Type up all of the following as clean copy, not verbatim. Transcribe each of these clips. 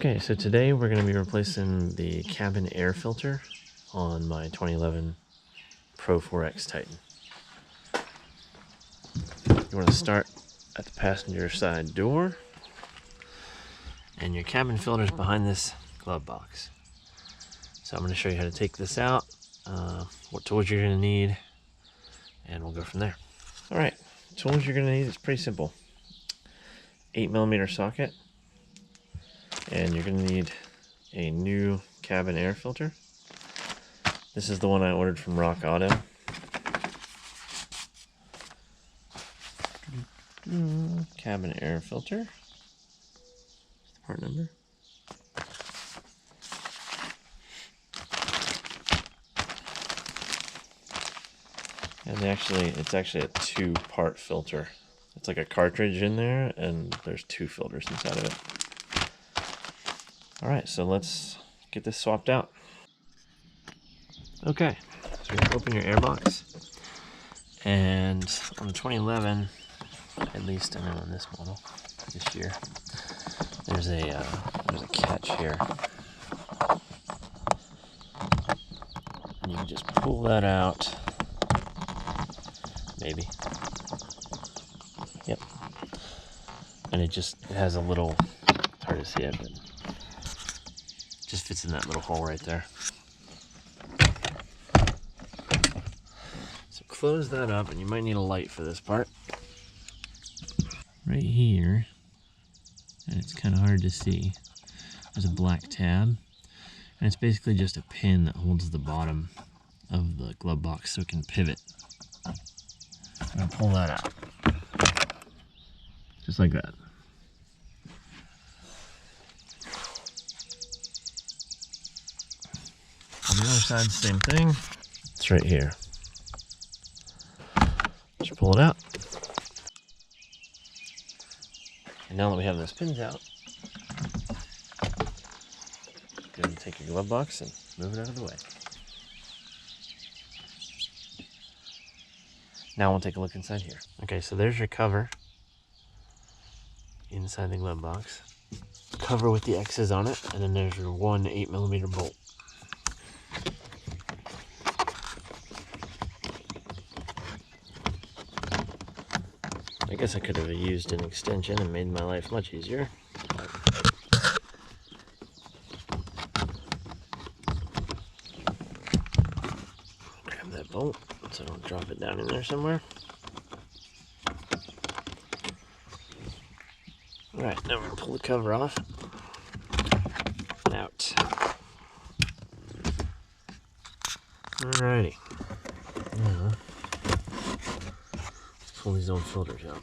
Okay, so today we're going to be replacing the cabin air filter on my 2011 Pro-4X Titan. You want to start at the passenger side door, and your cabin filter is behind this glove box. So I'm going to show you how to take this out, what tools you're going to need, and we'll go from there. Alright, tools you're going to need, it's pretty simple. 8mm socket, and you're going to need a new cabin air filter. This is the one I ordered from Rock Auto. Cabin air filter. That's the part number. And it's actually a two-part filter. It's like a cartridge in there, and there's two filters inside of it. Alright, so let's get this swapped out. Okay, so you open your airbox, and on the 2011, at least I know on this model, this year, there's a catch here. And you can just pull that out, maybe. Yep. And it has a little, it's hard to see it, but it just fits in that little hole right there. So close that up, and you might need a light for this part. Right here, and it's kind of hard to see, there's a black tab, and it's basically just a pin that holds the bottom of the glove box so it can pivot. I'm going to pull that out. Just like that. On the other side, same thing. It's right here. Just pull it out. And now that we have those pins out, go ahead and take your glove box and move it out of the way. Now we'll take a look inside here. Okay, so there's your cover inside the glove box. Cover with the X's on it, and then there's your one 8mm bolt. I guess I could have used an extension and made my life much easier. Grab that bolt so I don't drop it down in there somewhere. Alright, now we're going to pull the cover off. Out. Alrighty. Now, let's pull these old filters out.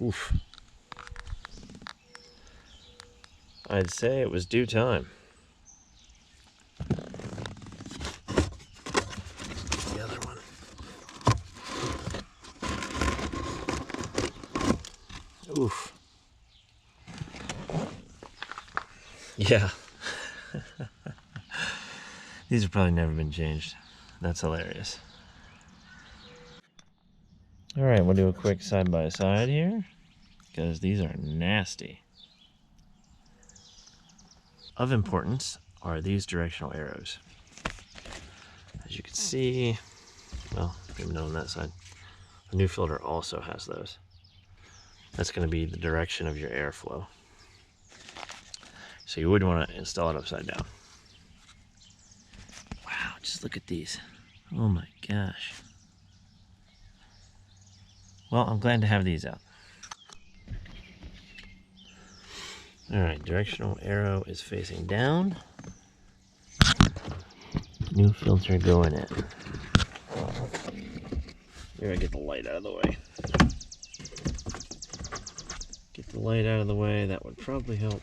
Oof. I'd say it was due time. The other one. Oof. Yeah. These have probably never been changed. That's hilarious. Alright, we'll do a quick side-by-side here, because these are nasty. Of importance are these directional arrows. As you can see, well, even on that side, the new filter also has those. That's going to be the direction of your airflow. So you would want to install it upside down. Wow, just look at these. Oh my gosh. Well, I'm glad to have these out. Alright, directional arrow is facing down. New filter going in. Here, I get the light out of the way. Get the light out of the way, that would probably help.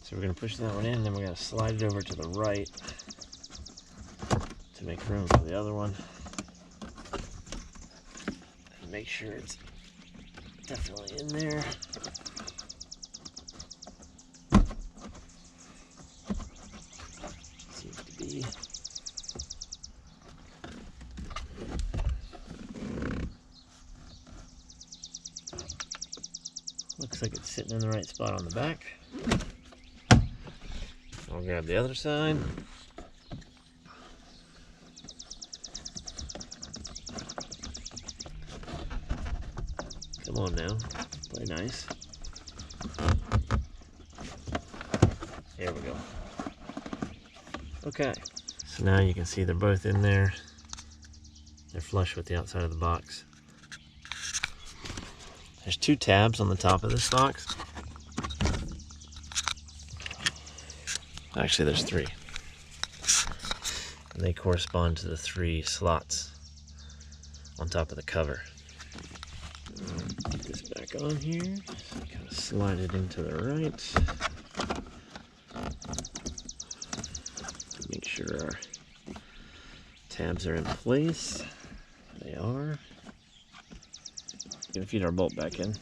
So we're going to push that one in, then we're going to slide it over to the right to make room for the other one. And make sure it's definitely in there. Seems to be. like it's sitting in the right spot on the back. I'll grab the other side. Come on now, play nice. There we go. Okay, so now you can see they're both in there. They're flush with the outside of the box. There's 2 tabs on the top of this box. Actually, there's 3. And they correspond to the 3 slots on top of the cover. Put this back on here. Kind of slide it into the right. Make sure our tabs are in place. They are. Gonna feed our bolt back in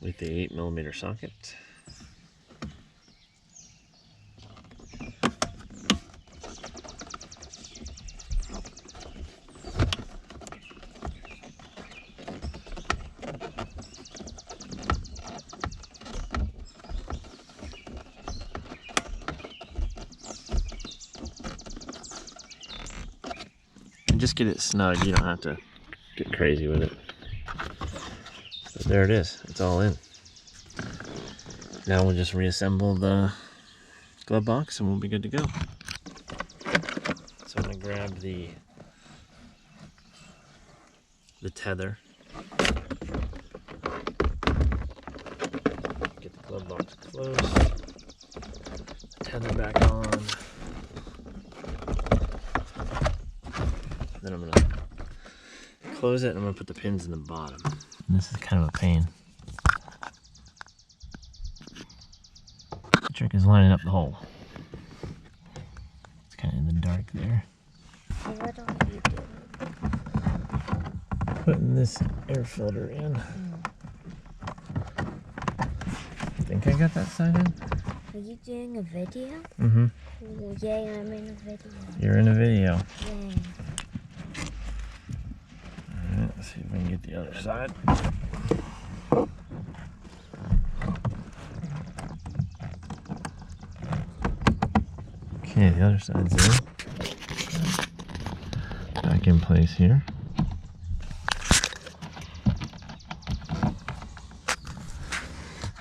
with the 8mm socket. And just get it snug, you don't have to get crazy with it. But there it is, it's all in. Now we'll just reassemble the glove box and we'll be good to go. So I'm gonna grab the tether. Get the glove box closed. The tether back on. Then I'm gonna close it and I'm gonna put the pins in the bottom. And this is kind of a pain. The trick is lining up the hole. It's kind of in the dark there. What are you doing? Putting this air filter in. I think I got that side in. Are you doing a video? Mm-hmm. Oh, yay, I'm in a video. You're in a video. Yay. Alright, let's see if we can get the other side. Okay, the other side's in. Back in place here.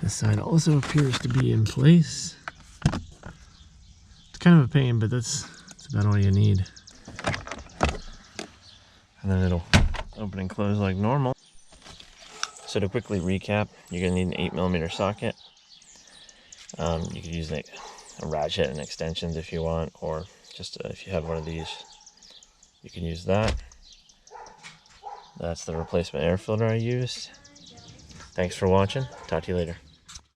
This side also appears to be in place. It's kind of a pain, but that's about all you need. And then it'll open and close like normal. So to quickly recap, you're gonna need an 8mm socket. You could use like a ratchet and extensions if you want, or just if you have one of these, you can use that. That's the replacement air filter I used. Thanks for watching. Talk to you later.